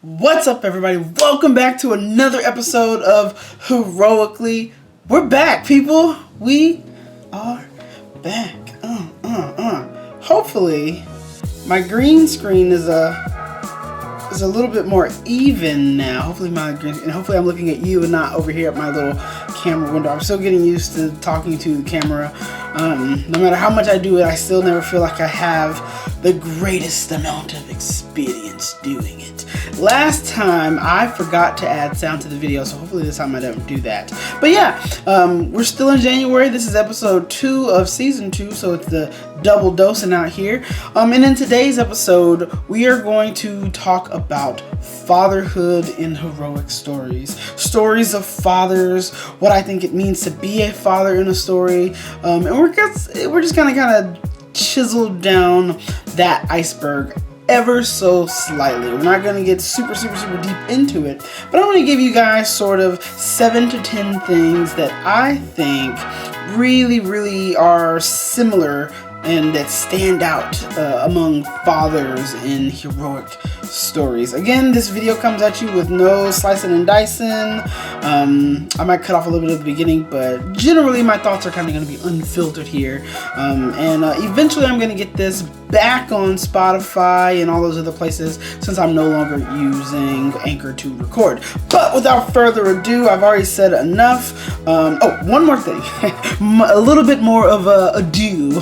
What's up, everybody? Welcome back to another episode of Heroically. We're back, people. We are back. Hopefully, my green screen is a little bit more even now. Hopefully, I'm looking at you and not over here at my little camera window. I'm still getting used to talking to the camera. No matter how much I do it, I still never feel like I have the greatest amount of experience doing it. Last time I forgot to add sound to the video, so hopefully this time I don't do that. But yeah, we're still in January. This is episode 2 of season 2, so it's the double dosing out here. And in today's episode, we are going to talk about fatherhood in heroic stories. Stories of fathers, what I think it means to be a father in a story. And we're just gonna kind of chisel down that iceberg ever so slightly. We're not going to get super deep into it, but I'm going to give you guys sort of 7 to 10 things that I think really are similar and that stand out among fathers in heroic stories. Again, this video comes at you with no slicing and dicing. I might cut off a little bit at the beginning, but generally my thoughts are kind of going to be unfiltered here. And eventually I'm going to get this back on Spotify and all those other places since I'm no longer using Anchor to record. But without further ado, I've already said enough. Oh, one more thing. A little bit more of a ado.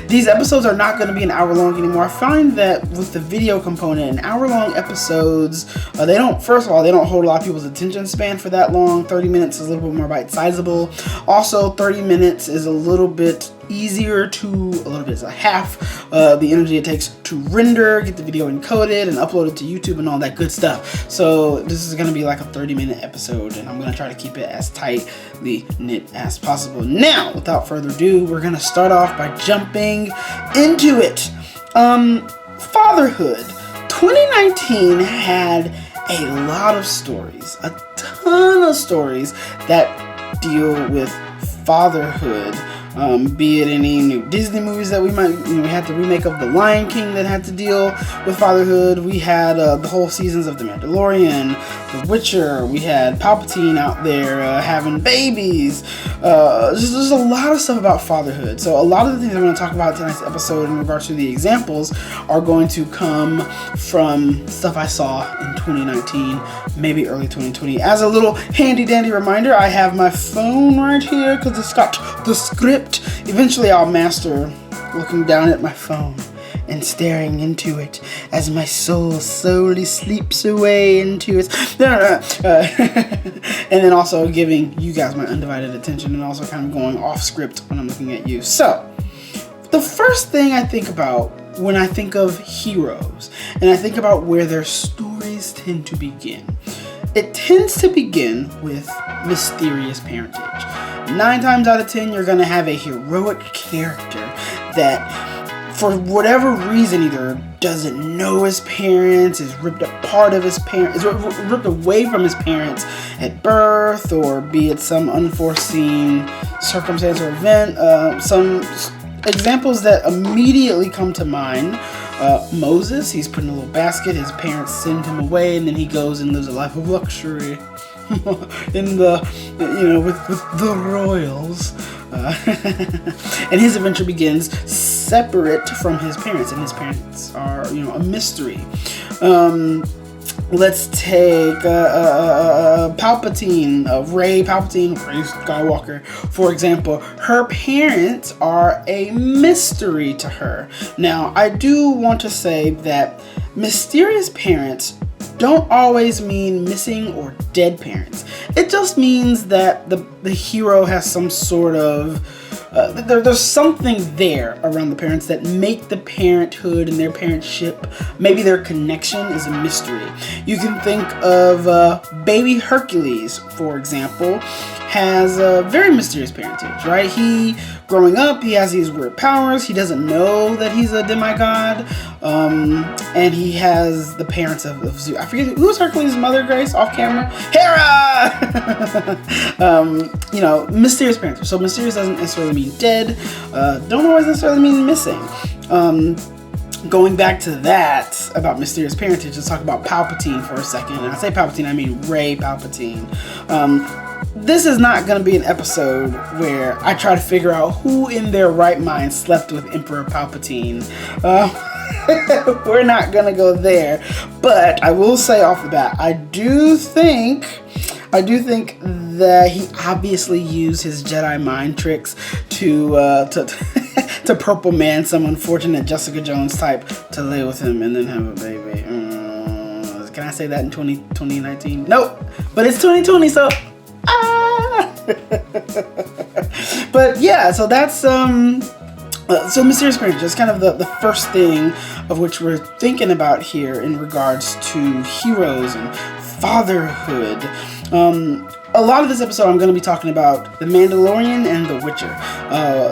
These episodes are not going to be an hour long anymore. I find that with the video component, an hour long episodes, they don't hold a lot of people's attention span for that long. 30 minutes is a little bit more bite-sizable. Also, 30 minutes is a little bit it's a half the energy it takes to render, get the video encoded, and upload it to YouTube and all that good stuff. So this is going to be like a 30-minute episode, and I'm going to try to keep it as tightly knit as possible. Now, without further ado, we're going to start off by jumping into it. Fatherhood. 2019 had a lot of stories, a ton of stories that deal with fatherhood. Be it any new Disney movies that we had the remake of The Lion King that had to deal with fatherhood. We had the whole seasons of The Mandalorian, The Witcher. We had Palpatine out there having babies. There's a lot of stuff about fatherhood. So a lot of the things I'm going to talk about in tonight's episode in regards to the examples are going to come from stuff I saw in 2019, maybe early 2020. As a little handy dandy reminder, I have my phone right here because it's got the script. Eventually I'll master looking down at my phone and staring into it as my soul slowly sleeps away into it. And then also giving you guys my undivided attention and also kind of going off script when I'm looking at you. So, the first thing I think about when I think of heroes and I think about where their stories tend to begin, it tends to begin with mysterious parentage. 9 times out of 10, you're going to have a heroic character that, for whatever reason, either doesn't know his parents, is ripped apart of his parents, is ripped away from his parents at birth, or be it some unforeseen circumstance or event. Some examples that immediately come to mind. Moses, he's put in a little basket, his parents send him away, and then he goes and lives a life of luxury with the royals. And his adventure begins separate from his parents, and his parents are, a mystery. Let's take Palpatine, Rey Skywalker, for example. Her parents are a mystery to her. Now, I do want to say that mysterious parents don't always mean missing or dead parents. It just means that the hero has some sort of there's something there around the parents that make the parenthood and their parentship, maybe their connection, is a mystery. You can think of baby Hercules, for example, has a very mysterious parentage, right? Growing up, he has these weird powers. He doesn't know that he's a demigod. And he has the parents of Zeus. I forget, who was Hercules' mother, Grace, off camera? Hera! Mysterious parentage. So mysterious doesn't necessarily mean dead. Don't always necessarily mean missing. going back to that about mysterious parentage, let's talk about Palpatine for a second. And I say Palpatine, I mean Rey Palpatine. This is not going to be an episode where I try to figure out who in their right mind slept with Emperor Palpatine. We're not going to go there. But I will say off the bat, I do think that he obviously used his Jedi mind tricks to to purple man some unfortunate Jessica Jones type to lay with him and then have a baby. Can I say that in 2019? Nope. But it's 2020, so But yeah, so that's so mysterious parentage is kind of the first thing of which we're thinking about here in regards to heroes and fatherhood. A lot of this episode I'm going to be talking about The Mandalorian and The Witcher,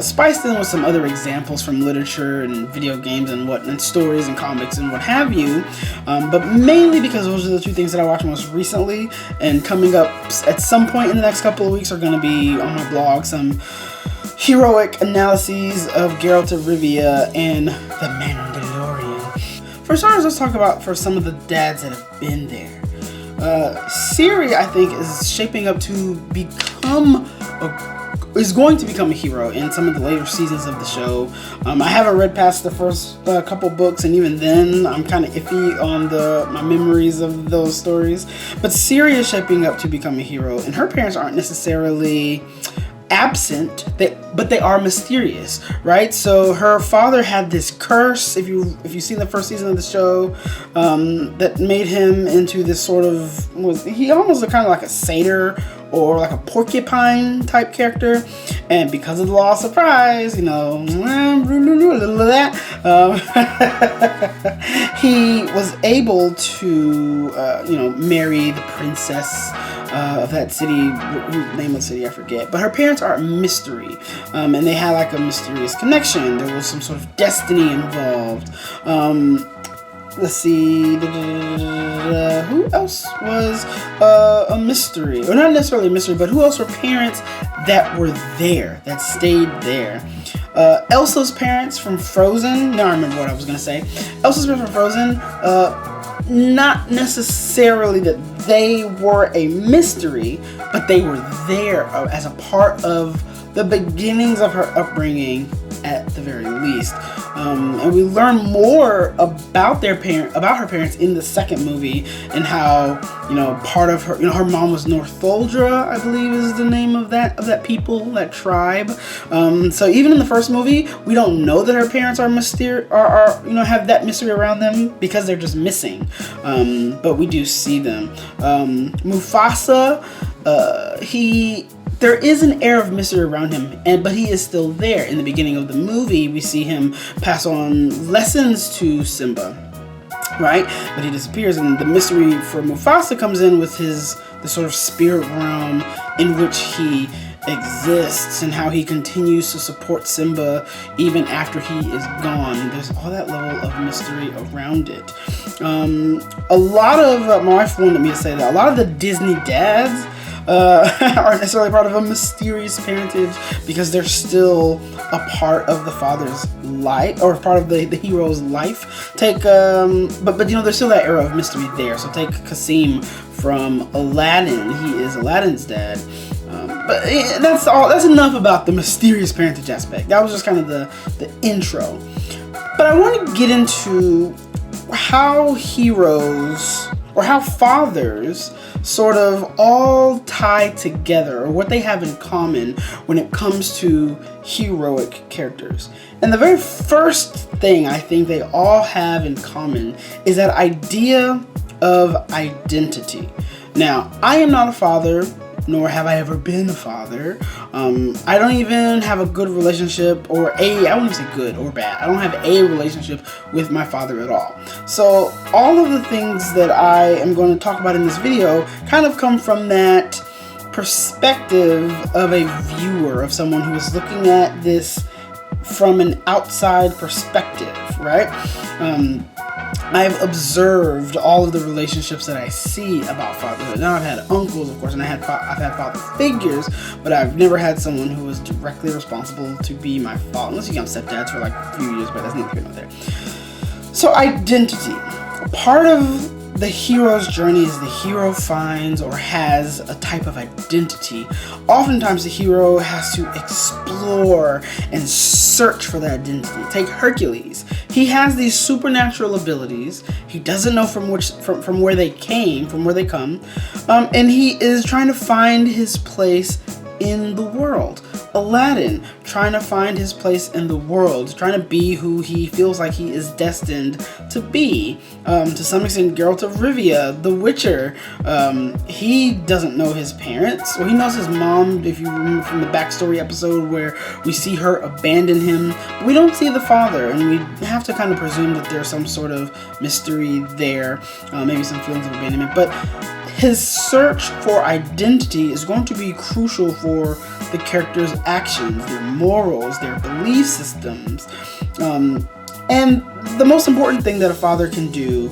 spiced in with some other examples from literature and video games and stories and comics and what have you, but mainly because those are the two things that I watched most recently, and coming up at some point in the next couple of weeks are going to be on my blog some heroic analyses of Geralt of Rivia and The Mandalorian. For starters, let's talk about for some of the dads that have been there. Siri, I think, is shaping up to is going to become a hero in some of the later seasons of the show. I haven't read past the first couple books, and even then, I'm kind of iffy on my memories of those stories. But Siri is shaping up to become a hero, and her parents aren't necessarily absent, but they are mysterious, right? So her father had this curse, if you've seen the first season of the show, that made him into this sort of, he almost looked kind of like a satyr or like a porcupine type character, and because of the law of surprise, a little of that, he was able to marry the princess of that city, name of the city I forget, but her parents are a mystery, and they had like a mysterious connection. There was some sort of destiny involved. Let's see, who else was a mystery, or not necessarily a mystery, but who else were parents that were there, that stayed there? Elsa's parents from Frozen. Now I remember what I was gonna say. Elsa's parents from Frozen. Not necessarily that they were a mystery, but they were there as a part of the beginnings of her upbringing at the very least. And we learn more about her parents in the second movie, and how, part of her, her mom was Northuldra, I believe is the name of that people, that tribe. So even in the first movie, we don't know that her parents are have that mystery around them because they're just missing. But we do see them. Mufasa, there is an air of mystery around him, but he is still there. In the beginning of the movie, we see him pass on lessons to Simba, right? But he disappears, and the mystery for Mufasa comes in with the sort of spirit realm in which he exists, and how he continues to support Simba even after he is gone. There's all that level of mystery around it. A lot of, my wife wanted me to say that, a lot of the Disney dads aren't necessarily part of a mysterious parentage because they're still a part of the father's life, or part of the hero's life. Take but there's still that era of mystery there. So take Kasim from Aladdin. He is Aladdin's dad. But that's enough about the mysterious parentage aspect. That was just kind of the intro. But I want to get into how heroes, or how fathers, sort of all tie together, or what they have in common when it comes to heroic characters. And the very first thing I think they all have in common is that idea of identity. Now, I am not a father, nor have I ever been a father. I don't even have a good relationship, I wouldn't say good or bad. I don't have a relationship with my father at all. So all of the things that I am going to talk about in this video kind of come from that perspective of a viewer, of someone who is looking at this from an outside perspective, right? I've observed all of the relationships that I see about fatherhood. Now I've had uncles, of course, and I've had father figures, but I've never had someone who was directly responsible to be my father, unless you count stepdads for like a few years, but that's neither here nor there. So identity. Part of the hero's journey is the hero finds or has a type of identity. Oftentimes the hero has to explore and search for that identity. Take Hercules. He has these supernatural abilities. He doesn't know from where they come, and he is trying to find his place in the world. Aladdin, trying to find his place in the world, trying to be who he feels like he is destined to be. To some extent, Geralt of Rivia, The Witcher, he doesn't know his parents. Well, he knows his mom, if you remember from the backstory episode where we see her abandon him. We don't see the father, and we have to kind of presume that there's some sort of mystery there, maybe some feelings of abandonment. But his search for identity is going to be crucial for the character's actions, their morals, their belief systems. And the most important thing that a father can do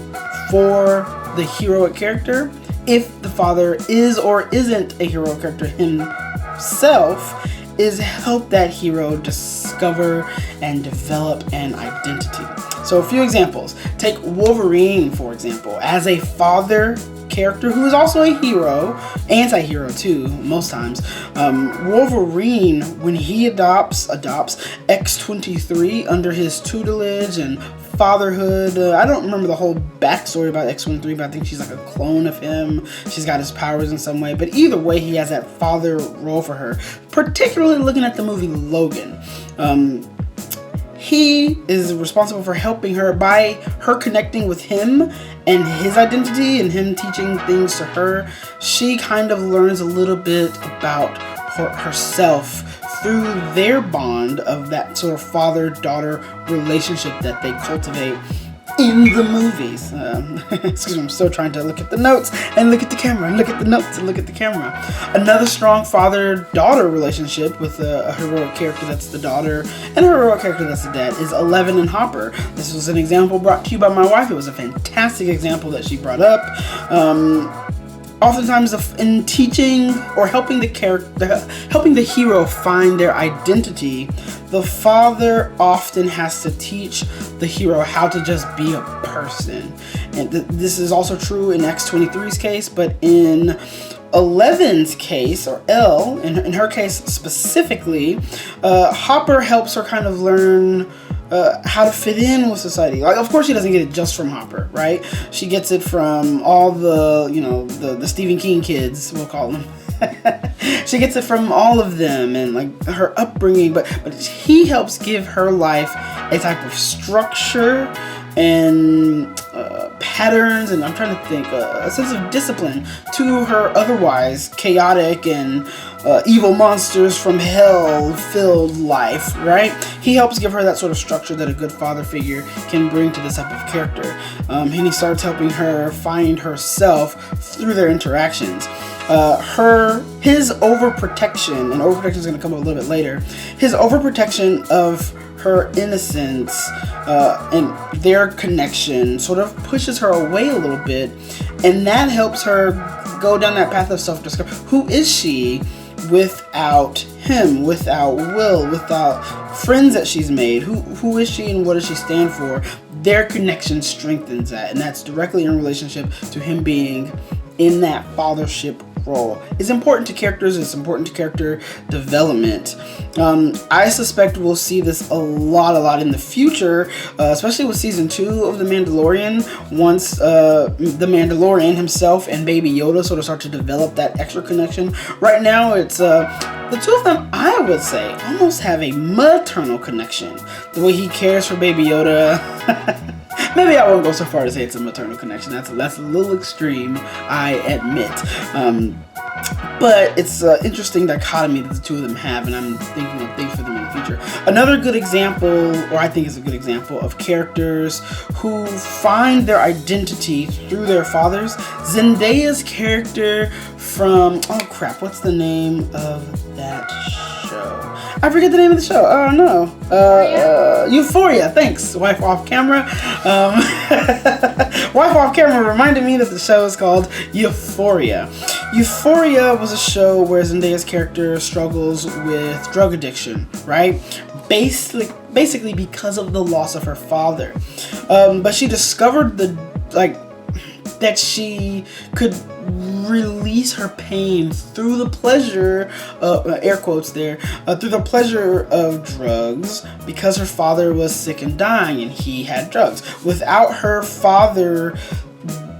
for the heroic character, if the father is or isn't a heroic character himself, is help that hero discover and develop an identity. So a few examples. Take Wolverine, for example, as a father character who is also a hero, anti-hero too, most times. Wolverine, when he adopts X-23 under his tutelage and fatherhood. I don't remember the whole backstory about X-23, but I think she's like a clone of him. She's got his powers in some way. But either way, he has that father role for her. Particularly looking at the movie Logan. He is responsible for helping her by her connecting with him and his identity and him teaching things to her. She kind of learns a little bit about herself through their bond of that sort of father-daughter relationship that they cultivate in the movies. Excuse me, I'm still trying to look at the notes and look at the camera and look at the notes and look at the camera. Another strong father-daughter relationship with a heroic character that's the daughter and a heroic character that's the dad is Eleven and Hopper. This was an example brought to you by my wife. It was a fantastic example that she brought up. Oftentimes in teaching or helping the hero find their identity, the father often has to teach the hero how to just be a person. And this is also true in X-23's case, but in Eleven's case, or Elle, in her case specifically, Hopper helps her kind of learn how to fit in with society. Like, of course, she doesn't get it just from Hopper, right? She gets it from all the, the Stephen King kids, we'll call them. She gets it from all of them and like her upbringing, but he helps give her life a type of structure and patterns, and I'm trying to think, a sense of discipline to her otherwise chaotic and evil monsters from hell filled life, right? He helps give her that sort of structure that a good father figure can bring to this type of character. And he starts helping her find herself through their interactions. His overprotection, and overprotection is going to come a little bit later, his overprotection of her innocence and their connection sort of pushes her away a little bit, and that helps her go down that path of self-discovery. Who is she without him, without Will, without friends that she's made? Who is she and what does she stand for? Their connection strengthens that, and that's directly in relationship to him being in that fathership role. It's important to characters. It's important to character development. I suspect we'll see this a lot in the future, especially with season 2 of The Mandalorian. Once the Mandalorian himself and Baby Yoda sort of start to develop that extra connection. Right now, it's the two of them, I would say, almost have a maternal connection. The way he cares for Baby Yoda. Maybe I won't go so far to say it's a maternal connection. That's a little extreme, I admit. But it's an interesting dichotomy that the two of them have, and I'm thinking of things for them in the future. Another good example, or I think is a good example, of characters who find their identity through their fathers. Zendaya's character from, what's the name of that show? I forget the name of the show. Oh no. Euphoria. Thanks. Wife off camera. Wife off camera reminded me that the show is called Euphoria. Euphoria was a show where Zendaya's character struggles with drug addiction, right? basically because of the loss of her father. But she discovered that she could release her pain through the pleasure, air quotes there, through the pleasure of drugs, because her father was sick and dying and he had drugs. Without her father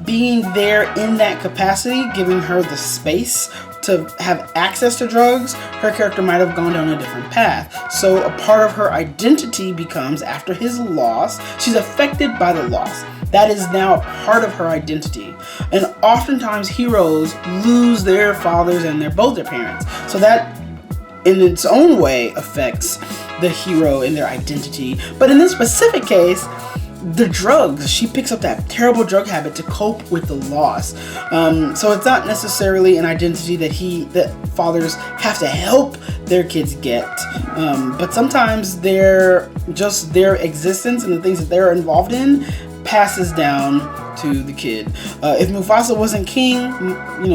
being there in that capacity, giving her the space to have access to drugs, her character might have gone down a different path. So a part of her identity becomes, after his loss, she's affected by the loss. That is now a part of her identity. And oftentimes heroes lose their fathers and both their parents. So that in its own way affects the hero in their identity. But in this specific case, the drugs, she picks up that terrible drug habit to cope with the loss. So it's not necessarily an identity that fathers have to help their kids get, but sometimes their existence and the things that they're involved in passes down to the kid. If Mufasa wasn't king,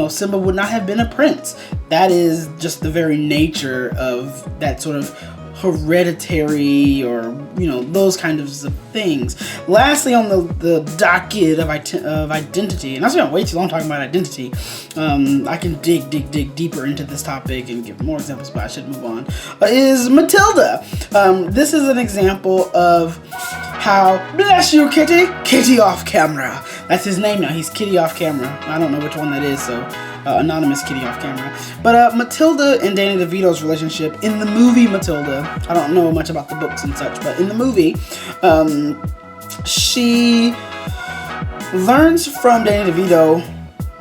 Simba would not have been a prince. That is just the very nature of that sort of hereditary, or those kinds of things. Lastly, on the docket of identity, and I spent way too long talking about identity. I can dig deeper into this topic and give more examples, but I should move on. Is Matilda. This is an example of how, bless you, Kitty off camera. That's his name now. He's Kitty off camera. I don't know which one that is, so anonymous Kitty off camera. But Matilda and Danny DeVito's relationship in the movie Matilda, I don't know much about the books and such, but in the movie, she learns from Danny DeVito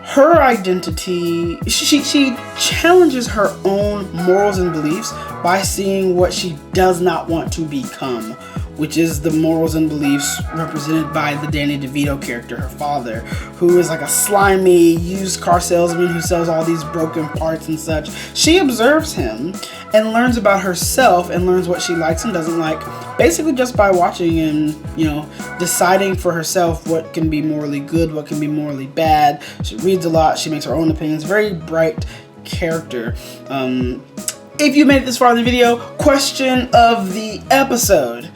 her identity. She challenges her own morals and beliefs by seeing what she does not want to become, which is the morals and beliefs represented by the Danny DeVito character, her father, who is like a slimy used car salesman who sells all these broken parts and such. She observes him and learns about herself and learns what she likes and doesn't like, basically just by watching and, deciding for herself what can be morally good, what can be morally bad. She reads a lot, she makes her own opinions, very bright character. If you made it this far in the video, question of the episode.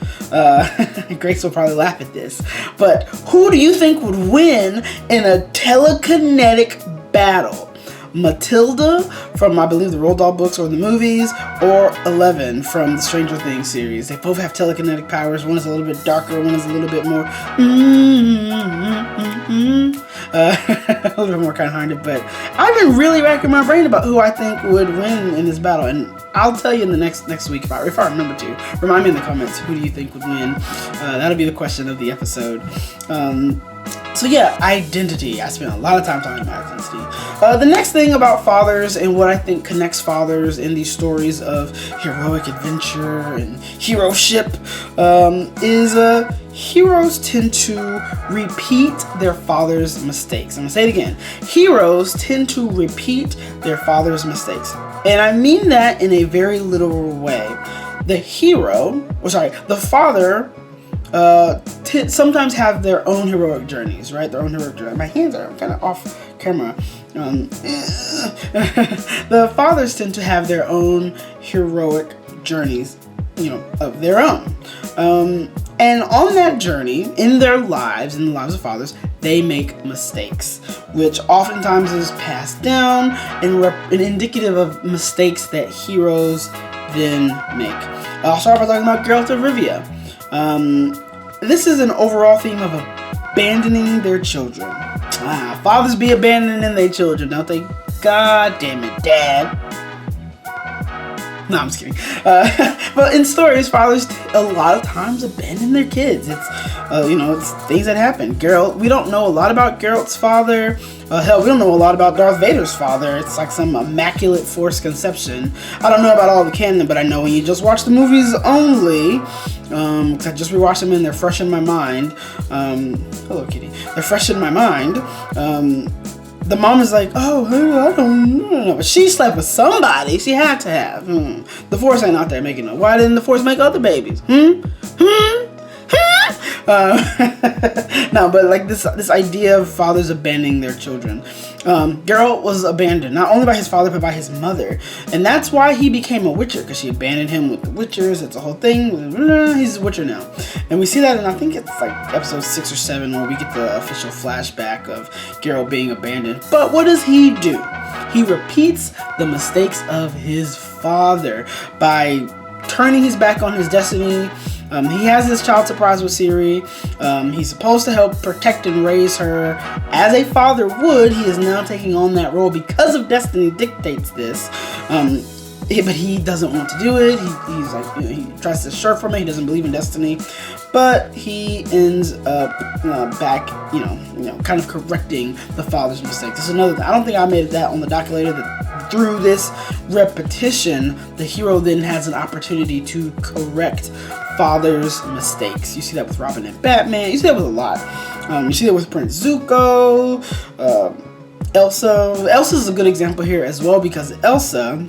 Grace will probably laugh at this, but who do you think would win in a telekinetic battle? Matilda from, I believe, the Roald Dahl books or the movies, or Eleven from the Stranger Things series. They both have telekinetic powers. One is a little bit darker, one is a little bit more a little bit more kind-hearted. But I've been really racking my brain about who I think would win in this battle, and I'll tell you in the next week if I remember to. Remind me in the comments, who do you think would win? That'll be the question of the episode. So yeah, identity. I spent a lot of time talking about identity. The next thing about fathers and what I think connects fathers in these stories of heroic adventure and heroship is heroes tend to repeat their father's mistakes. I'm gonna say it again. Heroes tend to repeat their father's mistakes. And I mean that in a very literal way. The father sometimes have their own heroic journeys, right? Their own heroic journey. My hands are kind of off camera. The fathers tend to have their own heroic journeys, of their own. And on that journey, in their lives, in the lives of fathers, they make mistakes, which oftentimes is passed down and indicative of mistakes that heroes then make. I'll start by talking about Geralt of Rivia. This is an overall theme of abandoning their children. Fathers be abandoning their children, don't they? God damn it, Dad. No, I'm just kidding. But in stories, fathers a lot of times abandon their kids. It's, it's things that happen. We don't know a lot about Geralt's father. Hell, we don't know a lot about Darth Vader's father. It's like some immaculate force conception. I don't know about all the canon, but I know when you just watch the movies only, because I just rewatched them and they're fresh in my mind. Hello, kitty. They're fresh in my mind. The mom is like, oh, I don't know. But she slept with somebody. She had to have. The Force ain't out there making no. Why didn't the Force make other babies? No, but like this idea of fathers abandoning their children. Geralt was abandoned not only by his father but by his mother, and that's why he became a Witcher, because she abandoned him with the Witchers. It's a whole thing. He's a Witcher now, and we see that in, I think it's like episode 6 or 7, where we get the official flashback of Geralt being abandoned. But what does he do? He repeats the mistakes of his father by turning his back on his destiny. He has this child surprise with Ciri. He's supposed to help protect and raise her as a father would. He is now taking on that role because of destiny dictates this. But he doesn't want to do it. He's like, he tries to shirk from it. He doesn't believe in destiny, but he ends up back, kind of correcting the father's mistake. This is another thing. I don't think I made that on the docu-later, that through this repetition, the hero then has an opportunity to correct father's mistakes. You see that with Robin and Batman. You see that with a lot. You see that with Prince Zuko, Elsa. Elsa's a good example here as well, because Elsa,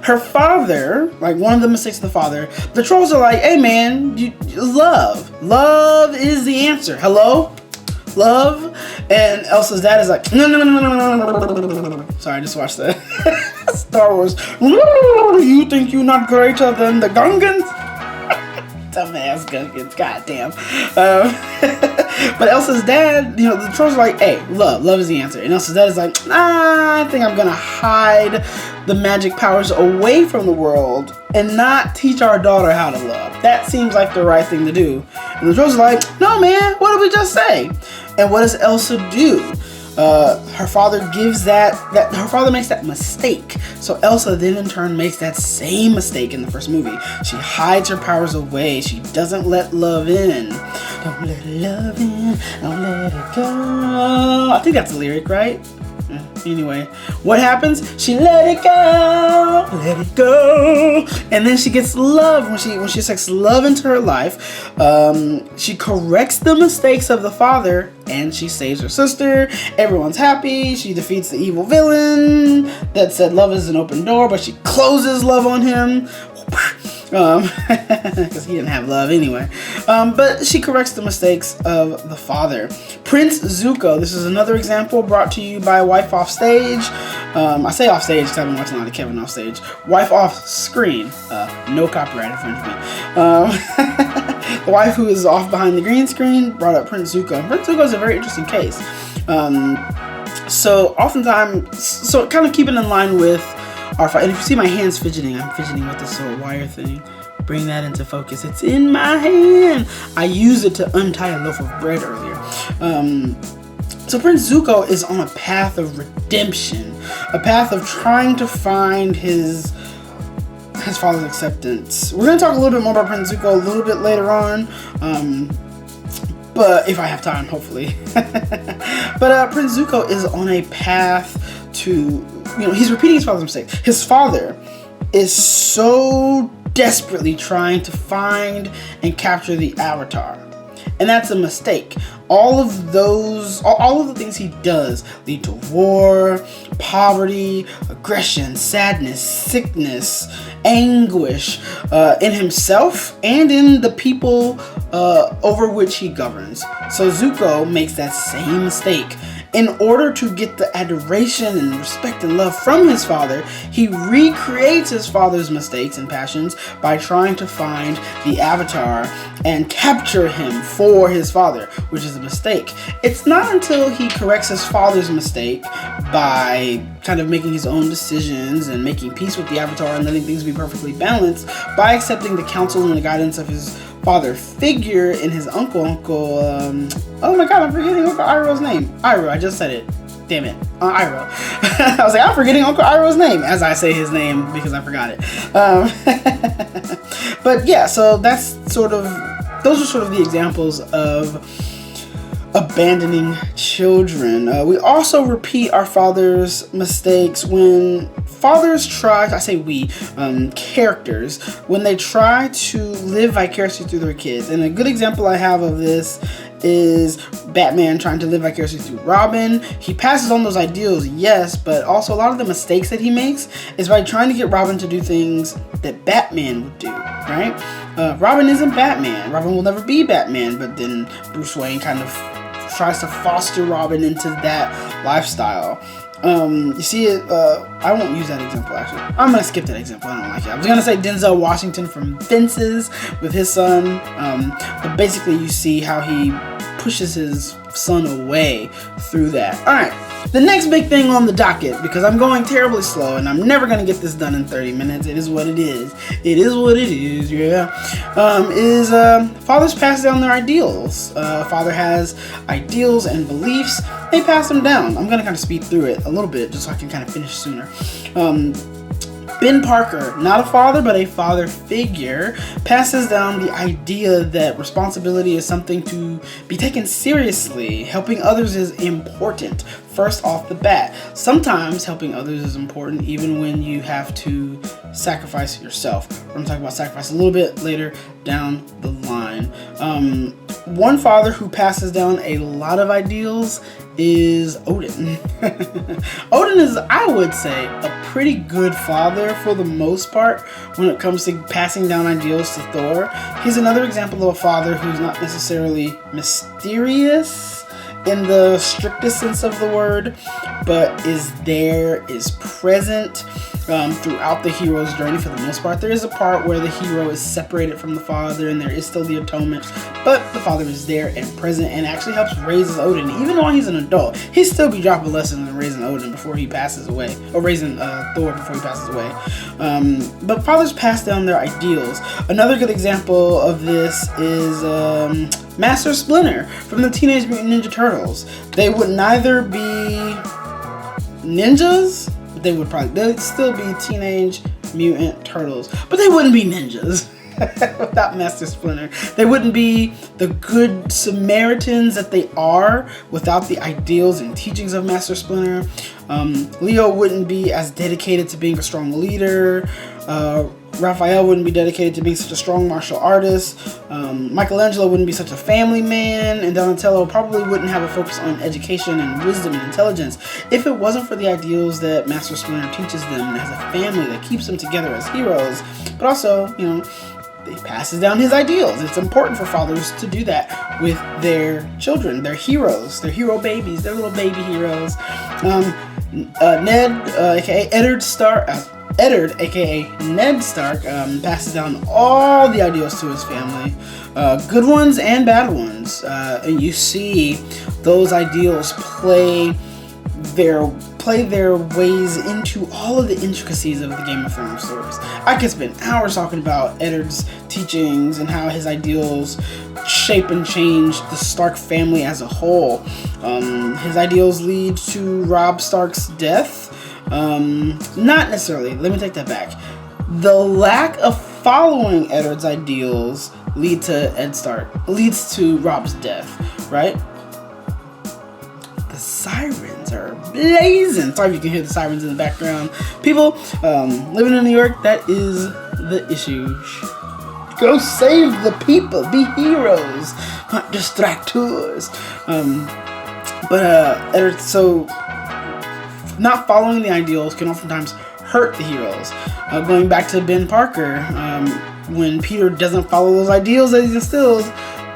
her father, like one of the mistakes of the father, the trolls are like, hey man, love is the answer. Hello? Love? And Elsa's dad is like, no. Sorry, I just watched that. Star Wars. You think you're not greater than the Gungans? Dumbass Gungans, goddamn. But Elsa's dad, the trolls are like, hey, love is the answer. And Elsa's dad is like, I think I'm gonna hide the magic powers away from the world and not teach our daughter how to love. That seems like the right thing to do. And the trolls are like, no man, what did we just say? And what does Elsa do? Her father gives her father makes that mistake. So Elsa then in turn makes that same mistake in the first movie. She hides her powers away. She doesn't let love in. Don't let love in. Don't let it go. I think that's the lyric, right? Anyway, what happens? She let it go, and then she gets love. When she accepts love into her life, she corrects the mistakes of the father, and she saves her sister. Everyone's happy. She defeats the evil villain that said love is an open door, but she closes love on him. Because he didn't have love anyway. But she corrects the mistakes of the father. Prince Zuko, this is another example brought to you by Wife Off Stage. I say off stage because I've been watching a lot of Kevin Off Stage. Wife Off Screen, no copyright infringement. The wife who is off behind the green screen brought up Prince Zuko. Prince Zuko is a very interesting case. So oftentimes, kind of keeping in line with and if you see my hands fidgeting, I'm fidgeting with this little wire thing. Bring that into focus. It's in my hand. I used it to untie a loaf of bread earlier. So Prince Zuko is on a path of redemption, a path of trying to find his father's acceptance. We're going to talk a little bit more about Prince Zuko a little bit later on, but if I have time, hopefully. But Prince Zuko is on a path to, he's repeating his father's mistake. His father is so desperately trying to find and capture the Avatar, and that's a mistake. All of the things he does lead to war, poverty, aggression, sadness, sickness, anguish in himself and in the people over which he governs. So Zuko makes that same mistake. In order to get the adoration and respect and love from his father, he recreates his father's mistakes and passions by trying to find the Avatar and capture him for his father, which is a mistake. It's not until he corrects his father's mistake by kind of making his own decisions and making peace with the Avatar and letting things be perfectly balanced by accepting the counsel and the guidance of his father figure in his uncle. Oh my god, I'm forgetting Uncle Iroh's name. Iroh, I just said it. Damn it. Iroh. I was like, I'm forgetting Uncle Iroh's name as I say his name because I forgot it. But yeah, so those are sort of the examples of abandoning children. We also repeat our father's mistakes when fathers try, I say we, characters, when they try to live vicariously through their kids. And a good example I have of this Is Batman trying to live vicariously through Robin. He passes on those ideals, yes, but also a lot of the mistakes that he makes is by trying to get Robin to do things that Batman would do, right? Robin isn't Batman. Robin will never be Batman, but then Bruce Wayne kind of tries to foster Robin into that lifestyle. You see it, I won't use that example actually. I'm gonna skip that example, I don't like it. I was gonna say Denzel Washington from Fences with his son, but basically you see how he pushes his son away through that. Alright, the next big thing on the docket, because I'm going terribly slow and I'm never gonna get this done in 30 minutes, it is what it is. It is what it is, yeah. Is fathers pass down their ideals. Father has ideals and beliefs, they pass them down. I'm gonna kind of speed through it a little bit just so I can kind of finish sooner. Ben Parker, not a father, but a father figure, passes down the idea that responsibility is something to be taken seriously. Helping others is important, first off the bat. Sometimes helping others is important even when you have to sacrifice yourself. We're going to talk about sacrifice a little bit later down the line. One father who passes down a lot of ideals is Odin. Odin is, I would say, a pretty good father for the most part when it comes to passing down ideals to Thor. He's another example of a father who's not necessarily mysterious in the strictest sense of the word, but is there, is present throughout the hero's journey for the most part. There is a part where the hero is separated from the father and there is still the atonement, but the father is there and present and actually helps raise Odin. Even though he's an adult, he'd still be dropping lessons in raising Odin before he passes away, or raising Thor before he passes away. But fathers pass down their ideals. Another good example of this is Master Splinter from the Teenage Mutant Ninja Turtles. They would neither be ninjas, they'd still be Teenage Mutant Turtles, but they wouldn't be ninjas without Master Splinter. They wouldn't be the good Samaritans that they are without the ideals and teachings of Master Splinter. Leo wouldn't be as dedicated to being a strong leader. Raphael wouldn't be dedicated to being such a strong martial artist. Michelangelo wouldn't be such a family man, and Donatello probably wouldn't have a focus on education and wisdom and intelligence if it wasn't for the ideals that Master Splinter teaches them as a family that keeps them together as heroes. But also, you know, he passes down his ideals. It's important for fathers to do that with their children, their heroes, their hero babies, their little baby heroes. Ned, aka Eddard, aka Ned Stark, passes down all the ideals to his family, good ones and bad ones. And you see those ideals play their ways into all of the intricacies of the Game of Thrones stories. I could spend hours talking about Eddard's teachings and how his ideals shape and change the Stark family as a whole. His ideals lead to Robb Stark's death. Not necessarily. Let me take that back. The lack of following Eddard's ideals leads to Robb's death, right? The sirens are blazing. Sorry if you can hear the sirens in the background. People living in New York, that is the issue. Go save the people. Be heroes, not distractors. Eddard, so not following the ideals can oftentimes hurt the heroes. Going back to Ben Parker, when Peter doesn't follow those ideals that he's instilled,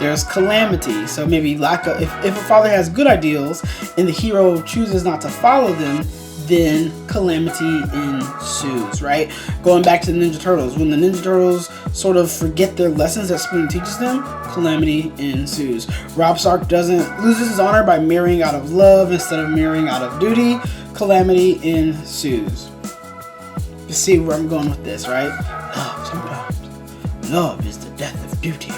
there's calamity. So maybe if a father has good ideals and the hero chooses not to follow them, then calamity ensues, right? Going back to the Ninja Turtles, when the Ninja Turtles sort of forget their lessons that Splinter teaches them, calamity ensues. Robb Stark loses his honor by marrying out of love instead of marrying out of duty. Calamity ensues. You see where I'm going with this, right? Sometimes love is the death of duty.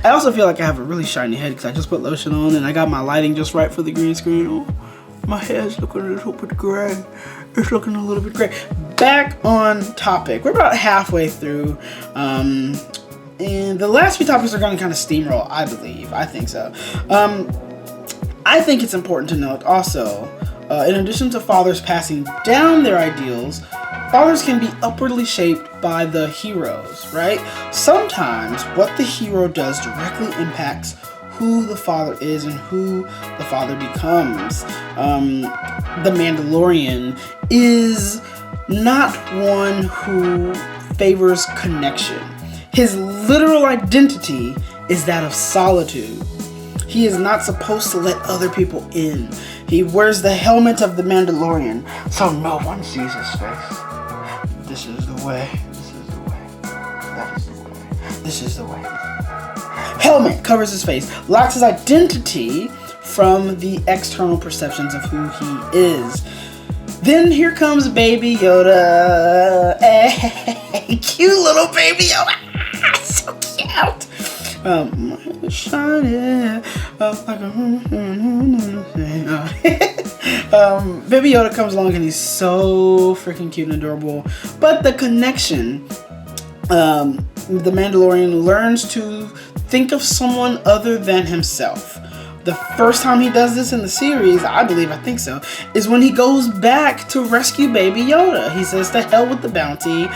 I also feel like I have a really shiny head because I just put lotion on and I got my lighting just right for the green screen. Oh, my hair's looking a little bit gray. It's looking a little bit gray. Back on topic. We're about halfway through. And the last few topics are going to kind of steamroll, I believe. I think so. I think it's important to note also, in addition to fathers passing down their ideals, fathers can be upwardly shaped by the heroes, right? Sometimes what the hero does directly impacts who the father is and who the father becomes. The Mandalorian is not one who favors connection. His literal identity is that of solitude. He is not supposed to let other people in. He wears the helmet of the Mandalorian, so no one sees his face. This is the way. This is the way. That is the way. This is the way. Helmet covers his face, locks his identity from the external perceptions of who he is. Then here comes Baby Yoda. Hey, cute little Baby Yoda. So cute. Shiny, Baby Yoda comes along and he's so freaking cute and adorable. But the connection, the Mandalorian learns to think of someone other than himself. The first time he does this in the series, I think so, is when he goes back to rescue Baby Yoda. He says, to hell with the bounty,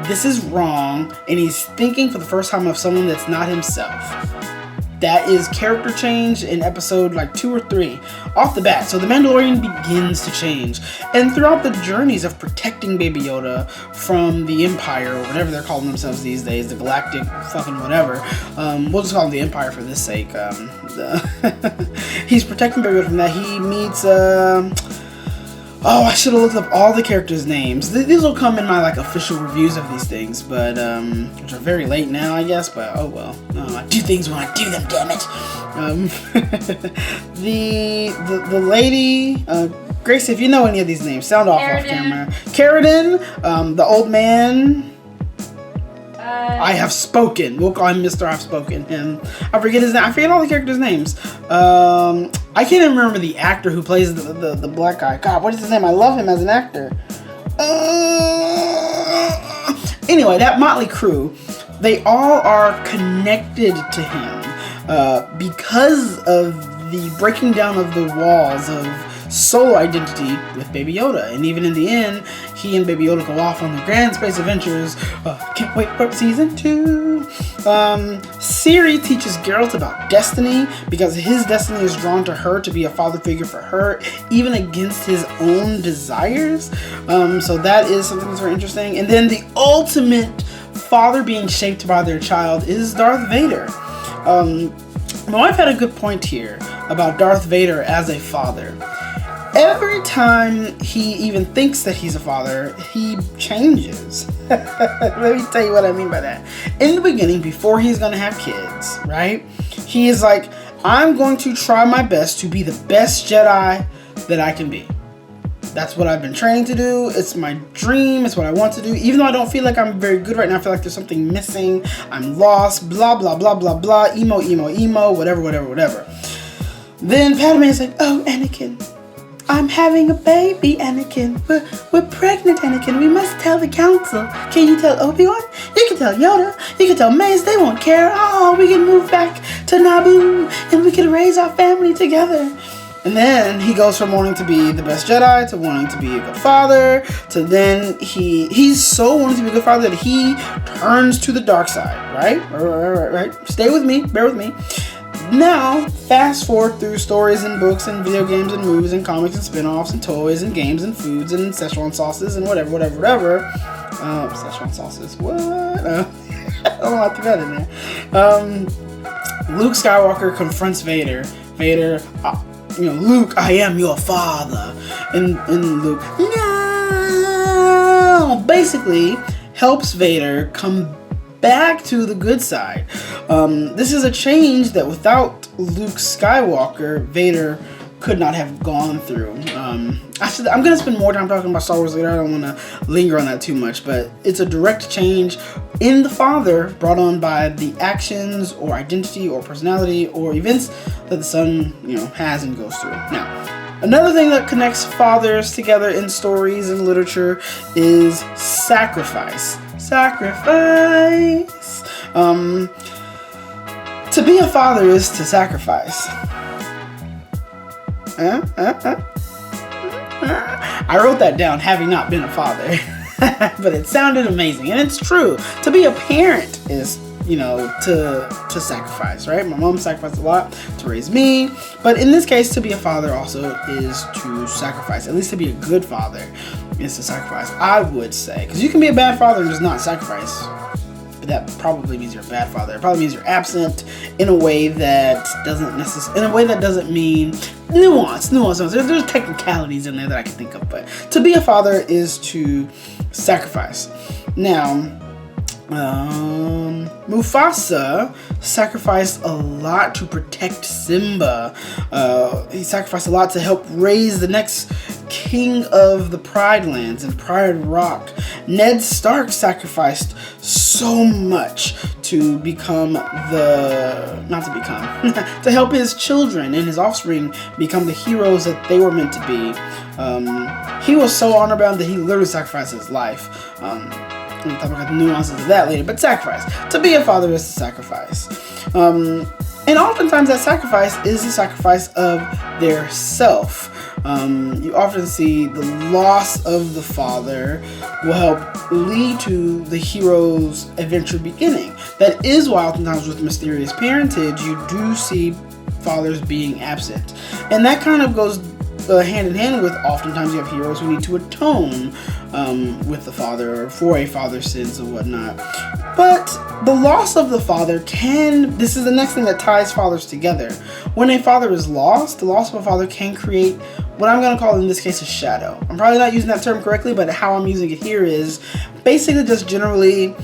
this is wrong, and he's thinking for the first time of someone that's not himself. That is character change in episode 2 or 3 off the bat. So the Mandalorian begins to change. And throughout the journeys of protecting Baby Yoda from the Empire, or whatever they're calling themselves these days, the Galactic fucking whatever. We'll just call them the Empire for this sake. He's protecting Baby Yoda from that. He meets... I should have looked up all the characters' names. These will come in my official reviews of these things, but which are very late now, I guess. But oh well, I do things when I do them. Damn it. The lady, Gracie, if you know any of these names, sound off camera. Carradine, the old man. I have spoken. We'll call him Mr. I've spoken. And I forget his name. I forget all the characters' names. I can't even remember the actor who plays the black guy. God, what is his name? I love him as an actor. Anyway, that motley crew, they all are connected to him because of the breaking down of the walls of solo identity with Baby Yoda. And even in the end, he and Baby Yoda go off on the grand space adventures. Can't wait for season 2. Siri teaches Geralt about destiny because his destiny is drawn to her to be a father figure for her, even against his own desires. So that is something that's very interesting. And then the ultimate father being shaped by their child is Darth Vader. My wife had a good point here about Darth Vader as a father. Every time he even thinks that he's a father, he changes. Let me tell you what I mean by that. In the beginning, before he's going to have kids, right? He is like, I'm going to try my best to be the best Jedi that I can be. That's what I've been training to do. It's my dream. It's what I want to do. Even though I don't feel like I'm very good right now, I feel like there's something missing. I'm lost, blah, blah, blah, blah, blah, emo, whatever. Then Padme is like, oh, Anakin, I'm having a baby, Anakin. We're pregnant, Anakin. We must tell the council. Can you tell Obi-Wan? You can tell Yoda. You can tell Mace. They won't care. Oh, we can move back to Naboo and we can raise our family together. And then he goes from wanting to be the best Jedi to wanting to be a good father to then he's so wanting to be a good father that he turns to the dark side, right? Stay with me. Bear with me. Now, fast forward through stories and books and video games and movies and comics and spin-offs and toys and games and foods and Szechuan sauces and whatever. Szechuan sauces, what? I don't know how to put that in there. Luke Skywalker confronts Vader. Vader, Luke, I am your father. And Luke, no! Basically, helps Vader come back to the good side. This is a change that without Luke Skywalker, Vader could not have gone through. Actually, I'm going to spend more time talking about Star Wars later. I don't want to linger on that too much, but it's a direct change in the father brought on by the actions or identity or personality or events that the son, has and goes through. Now, another thing that connects fathers together in stories and literature is sacrifice. Sacrifice. To be a father is to sacrifice. I wrote that down, having not been a father. but it sounded amazing, and it's true. To be a parent is, to sacrifice, right? My mom sacrificed a lot to raise me, but in this case, to be a father also is to sacrifice. At least to be a good father is to sacrifice, I would say, because you can be a bad father and just not sacrifice. But that probably means you're a bad father. It probably means you're absent in a way that doesn't mean nuance. There's technicalities in there that I can think of, but to be a father is to sacrifice. Now, Mufasa sacrificed a lot to protect Simba. He sacrificed a lot to help raise the next king of the Pride Lands and Pride Rock. Ned Stark sacrificed so much to to help his children and his offspring become the heroes that they were meant to be. He was so honor-bound that he literally sacrificed his life. We'll talk about the nuances of that later, but sacrifice. To be a father is to sacrifice. And oftentimes that sacrifice is the sacrifice of their self. You often see the loss of the father will help lead to the hero's adventure beginning. That is why oftentimes with mysterious parentage, you do see fathers being absent. And that kind of goes hand in hand with oftentimes you have heroes who need to atone with the father or for a father's sins and whatnot. But the loss of the father this is the next thing that ties fathers together. When a father is lost, the loss of a father can create what I'm going to call in this case a shadow. I'm probably not using that term correctly, but how I'm using it here is basically just generally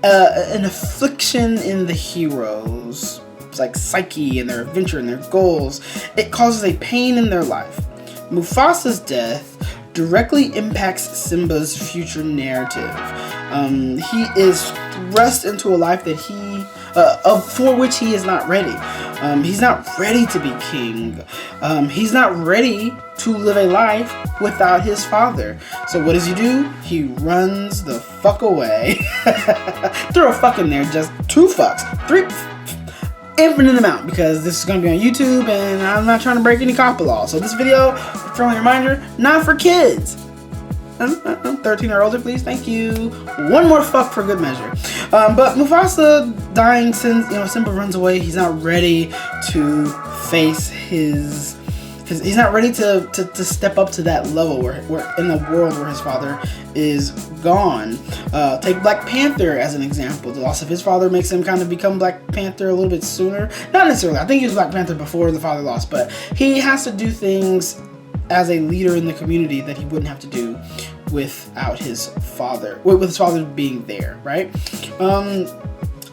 an affliction in the heroes. It's like psyche and their adventure and their goals. It causes a pain in their life. Mufasa's death directly impacts Simba's future narrative. He is thrust into a life that for which he is not ready. He's not ready to be king. He's not ready to live a life without his father. So what does he do? He runs the fuck away. Throw a fuck in there, just 2 fucks. 3 infinite amount, because this is going to be on YouTube and I'm not trying to break any copy law. So this video, friendly reminder, not for kids. 13 or older, please. Thank you. 1 more fuck for good measure. But Mufasa dying since Simba runs away. He's not ready to face he's not ready to step up to that level where in the world where his father is gone. Take Black Panther as an example. The loss of his father makes him kind of become Black Panther a little bit sooner. Not necessarily. I think he was Black Panther before the father lost, but he has to do things as a leader in the community that he wouldn't have to do without his father, with his father being there, right?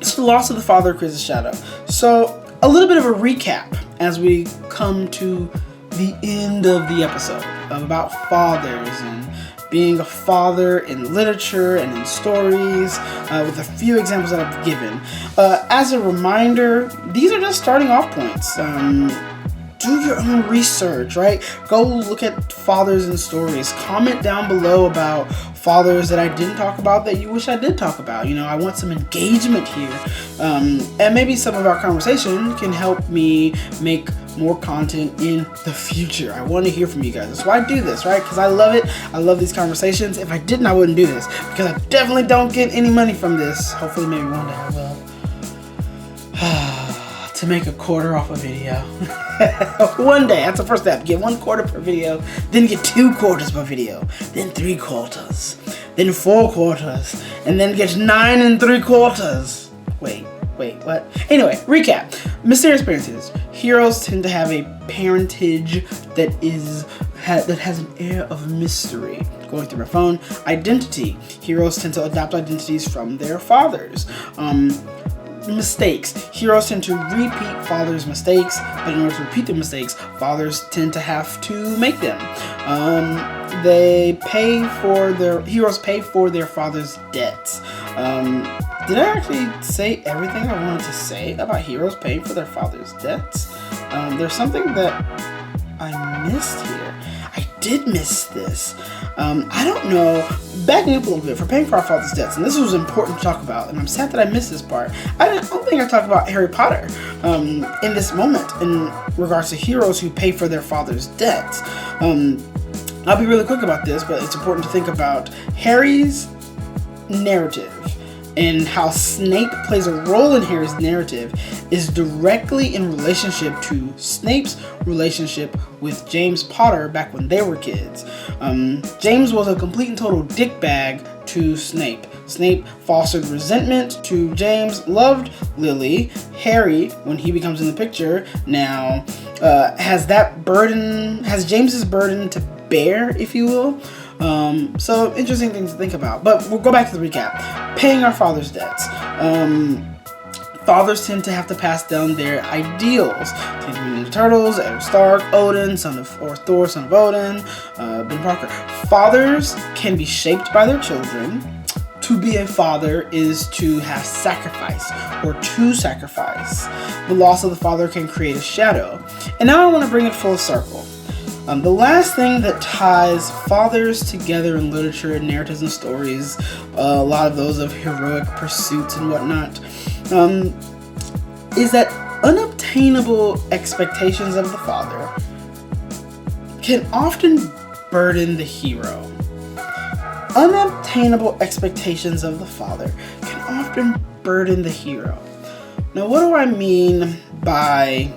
So the loss of the father creates a shadow. So a little bit of a recap as we come to the end of the episode about fathers and being a father in literature and in stories, with a few examples that I've given. As a reminder, these are just starting off points. Do your own research, right? Go look at fathers in stories. Comment down below about fathers that I didn't talk about that you wish I did talk about. I want some engagement here. And maybe some of our conversation can help me make more content in the future. I want to hear from you guys. That's why I do this, right? Because I love it. I love these conversations. If I didn't, I wouldn't do this, because I definitely don't get any money from this. Hopefully, maybe one day I will. To make a quarter off a video. One day, that's the first step. Get 1 quarter per video, then get 2 quarters per video, then 3 quarters, then 4 quarters, and then get 9 3/4. Wait, what? Anyway, recap. Mysterious parentage. Heroes tend to have a parentage that has an air of mystery. Going through my phone. Identity. Heroes tend to adopt identities from their fathers. Mistakes. Heroes tend to repeat fathers' mistakes, but in order to repeat their mistakes, fathers tend to have to make them. Heroes pay for their father's debts. Did I actually say everything I wanted to say about heroes paying for their father's debts? There's something that I missed here. I did miss this. I don't know. Backing up a little bit, for paying for our father's debts, and this was important to talk about, and I'm sad that I missed this part. I don't think I talked about Harry Potter in this moment in regards to heroes who pay for their father's debts. I'll be really quick about this, but it's important to think about Harry's narrative and how Snape plays a role in Harry's narrative is directly in relationship to Snape's relationship with James Potter back when they were kids. James was a complete and total dickbag to Snape. Snape fostered resentment to James, loved Lily. Harry, when he becomes in the picture, now has James's burden to bear, if you will. So interesting things to think about. But we'll go back to the recap. Paying our father's debts. Fathers tend to have to pass down their ideals. Teenage Mutant Ninja Turtles, Edward Stark, Odin, Thor, son of Odin, Ben Parker. Fathers can be shaped by their children. To be a father is to have sacrifice or to sacrifice. The loss of the father can create a shadow. And now I want to bring it full circle. The last thing that ties fathers together in literature and narratives and stories, a lot of those of heroic pursuits and whatnot, is that unobtainable expectations of the father can often burden the hero. Unobtainable expectations of the father can often burden the hero. Now, what do I mean by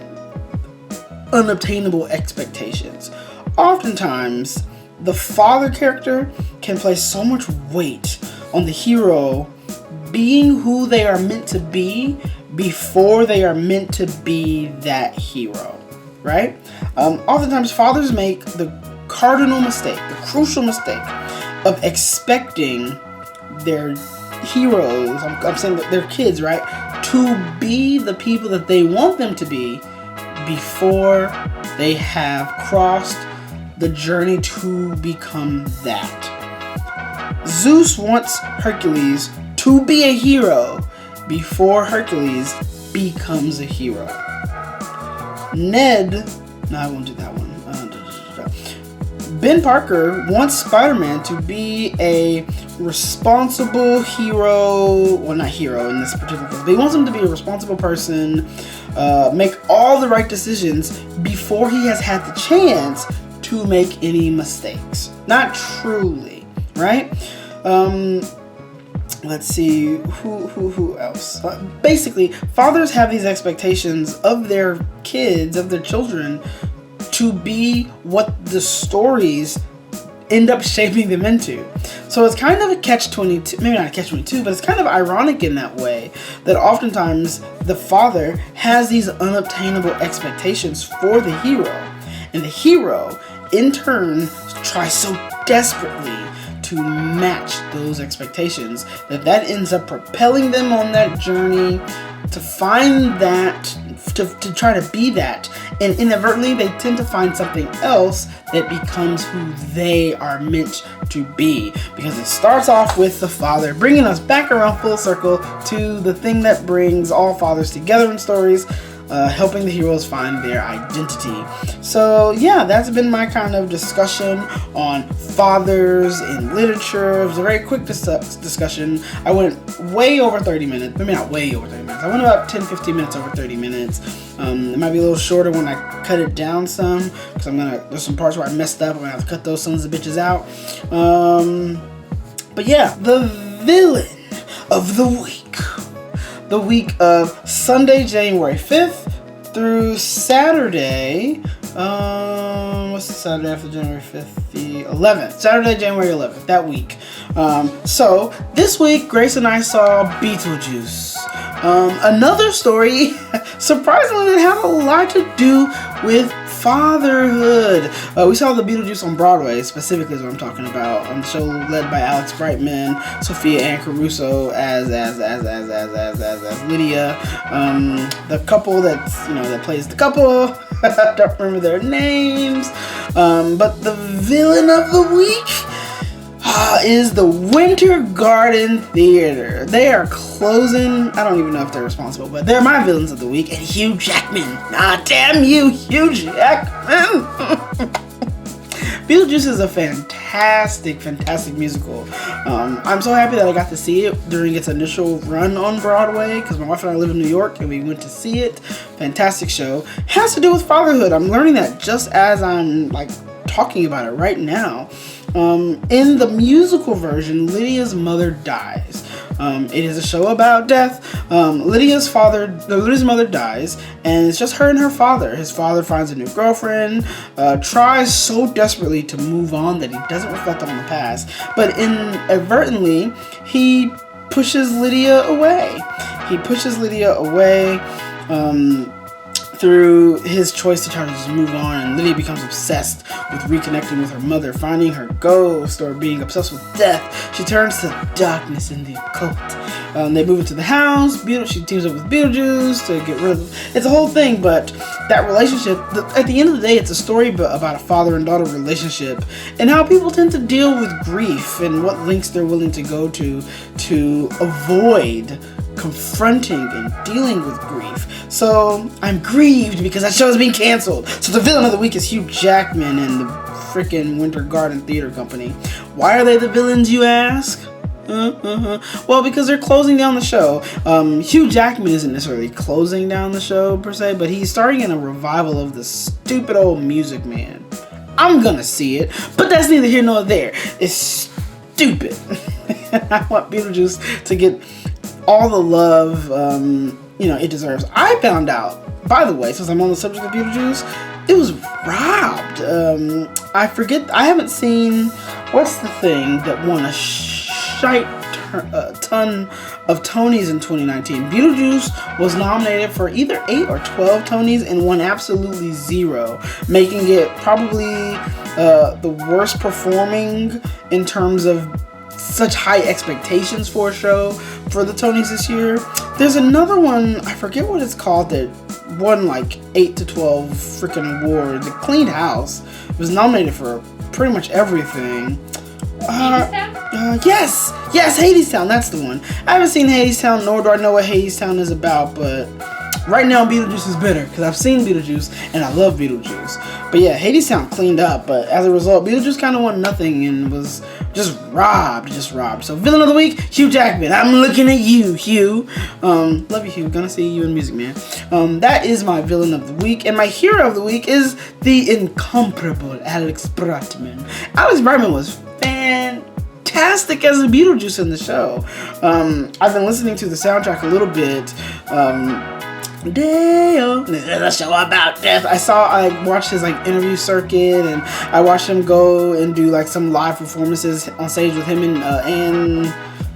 unobtainable expectations? Oftentimes, the father character can place so much weight on the hero being who they are meant to be before they are meant to be that hero, right? Oftentimes, fathers make the cardinal mistake, the crucial mistake of expecting their heroes, I'm saying that their kids, right, to be the people that they want them to be before they have crossed the journey to become that. Zeus wants Hercules to be a hero before Hercules becomes a hero. No, I won't do that one. Ben Parker wants Spider-Man to be a responsible hero. Well, not hero in this particular case, but he wants him to be a responsible person, make all the right decisions before he has had the chance to make any mistakes. Not truly, right? Let's see, who else? Basically, fathers have these expectations of their kids, of their children, to be what the stories end up shaping them into. So it's kind of a catch-22, maybe not a catch-22, but it's kind of ironic in that way that oftentimes the father has these unobtainable expectations for the hero, and the hero in turn tries so desperately to match those expectations that ends up propelling them on that journey to find that, to try to be that, and inadvertently they tend to find something else that becomes who they are meant to be, because it starts off with the father, bringing us back around full circle to the thing that brings all fathers together in stories, helping the heroes find their identity. So yeah, that's been my kind of discussion on fathers in literature. It was a very quick discussion. I went way over 30 minutes. Maybe not way over 30 minutes. I went about 10-15 minutes over 30 minutes. It might be a little shorter when I cut it down some, because there's some parts where I messed up. I'm gonna have to cut those sons of bitches out. But yeah, the villain of the week. The week of Sunday, January 5th through Saturday, what's the Saturday after January 5th? The 11th. Saturday, January 11th, that week. So this week, Grace and I saw Beetlejuice. Another story, surprisingly, that had a lot to do with fatherhood. We saw the Beetlejuice on Broadway, specifically is what I'm talking about. On the show led by Alex Brightman, Sophia Ann Caruso as Lydia. The couple that plays the couple. I don't remember their names. But the villain of the week is the Winter Garden Theater. They are closing. I don't even know if they're responsible, but they're my villains of the week. And Hugh Jackman. Ah, damn you, Hugh Jackman. Beetlejuice is a fantastic musical. I'm so happy that I got to see it during its initial run on Broadway, because my wife and I live in New York and we went to see it. Fantastic show. Has to do with fatherhood. I'm learning that just as I'm talking about it right now. In the musical version, Lydia's mother dies. It is a show about death. Lydia's mother dies, and it's just her and her father. His father finds a new girlfriend, tries so desperately to move on that he doesn't reflect on the past, but inadvertently, he pushes Lydia away. Through his choice to try to just move on, and Lydia becomes obsessed with reconnecting with her mother, finding her ghost, or being obsessed with death. She turns to darkness and the occult. They move into the house. She teams up with Beetlejuice to get rid of. It's a whole thing, but that relationship, at the end of the day, it's a story about a father and daughter relationship and how people tend to deal with grief and what lengths they're willing to go to avoid confronting and dealing with grief. So I'm grieved because that show is being canceled. So the villain of the week is Hugh Jackman and the freaking Winter Garden Theater Company. Why are they the villains, you ask? Well, because they're closing down the show. Hugh Jackman isn't necessarily closing down the show per se, but he's starting in a revival of the stupid old Music Man. I'm gonna see it, but that's neither here nor there. It's stupid. I want Beetlejuice to get all the love it deserves. I found out, by the way, since I'm on the subject of Beetlejuice, it was robbed. I haven't seen, what's the thing that won a ton of Tonys in 2019. Beetlejuice was nominated for either 8 or 12 Tonys and won absolutely 0, making it probably the worst performing in terms of such high expectations for a show for the Tonys this year. There's another one, I forget what it's called, that won like 8 to 12 freaking awards. It cleaned house. It was nominated for pretty much everything. Yes, Hadestown, that's the one. I haven't seen Hadestown, nor do I know what Hadestown is about, but right now Beetlejuice is better because I've seen Beetlejuice and I love Beetlejuice. But yeah, Hadestown cleaned up, but as a result, Beetlejuice kind of won nothing and was just robbed. So villain of the week, Hugh Jackman. I'm looking at you, Hugh. Love you, Hugh. Gonna see you in Music Man. That is my villain of the week, and my hero of the week is the incomparable Alex Brightman. Alex Brightman was fantastic as a Beetlejuice in the show. I've been listening to the soundtrack a little bit. Dale, this is a show about death. I watched his interview circuit, and I watched him go and do some live performances on stage with him and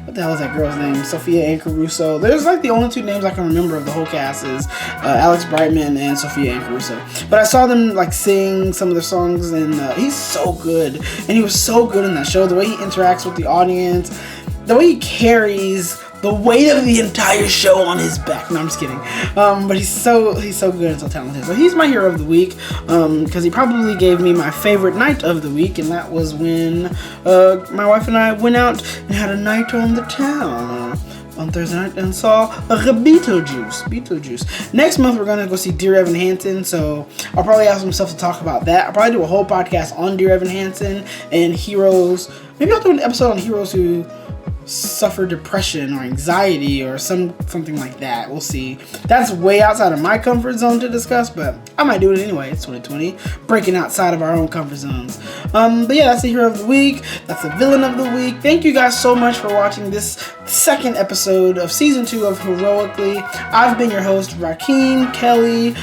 what the hell is that girl's name? Sophia Ann Caruso. There's the only 2 names I can remember of the whole cast is Alex Brightman and Sophia Ann Caruso. But I saw them sing some of their songs, and he's so good. And he was so good in that show. The way he interacts with the audience, the way he carries the weight of the entire show on his back. No, I'm just kidding. But he's so good and so talented. So he's my hero of the week because he probably gave me my favorite night of the week, and that was when my wife and I went out and had a night on the town on Thursday night and saw Beetlejuice. Next month we're gonna go see Dear Evan Hansen, so I'll probably have some stuff to talk about that. I'll probably do a whole podcast on Dear Evan Hansen and heroes. Maybe I'll do an episode on heroes who suffer depression or anxiety or something like that. We'll see. That's way outside of my comfort zone to discuss, but I might do it anyway. It's 2020, breaking outside of our own comfort zones. But yeah, that's the hero of the week. That's the villain of the week. Thank you guys so much for watching this second episode of season 2 of Heroically. I've been your host, Riakeem Kelly.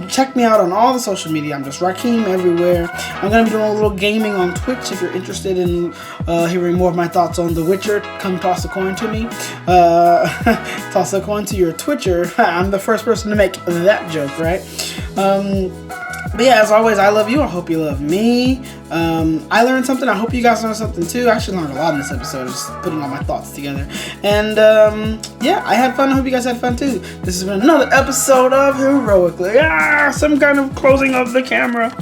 Check me out on all the social media. I'm just Riakeem everywhere. I'm gonna be doing a little gaming on Twitch. If you're interested in hearing more of my thoughts on The Witcher, come toss a coin to me. Toss a coin to your Twitcher. I'm the first person to make that joke, right? But yeah, as always, I love you. I hope you love me. I learned something. I hope you guys learned something too. I actually learned a lot in this episode, just putting all my thoughts together. And yeah, I had fun. I hope you guys had fun too. This has been another episode of Heroically. Some kind of closing of the camera.